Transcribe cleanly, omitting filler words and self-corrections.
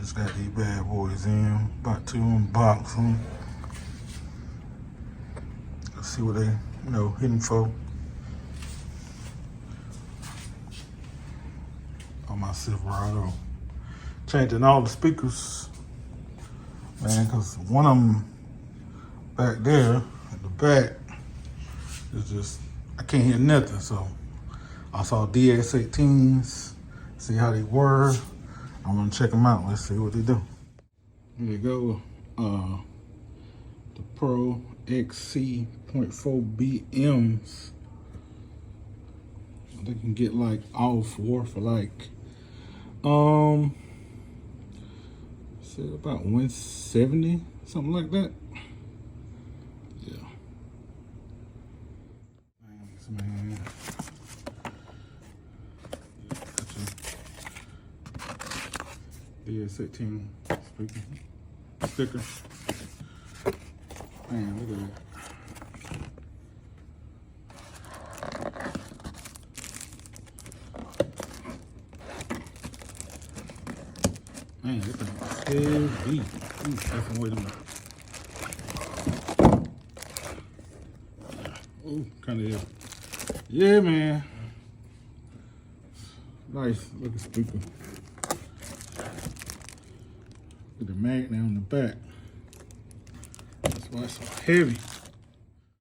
Just got these bad boys in. About to unbox them. Let's see what they, hitting for. On my Silverado. Changing all the speakers, man, because one of them back there at the back is just, I can't hear nothing. So I saw DX18s, see how they were. I'm gonna check them out. Let's see what they do. Here you go. The Pro XC.4 BMs. They can get like all four for like said about 170, something like that. Yeah. Man. DS18 sticker. Man, look at that. Man, this thing is heavy. Ooh, wait a minute. Ooh, kind of heavy. Yeah, man. Nice looking speaker. Look at the magnet on the back. That's why it's so heavy.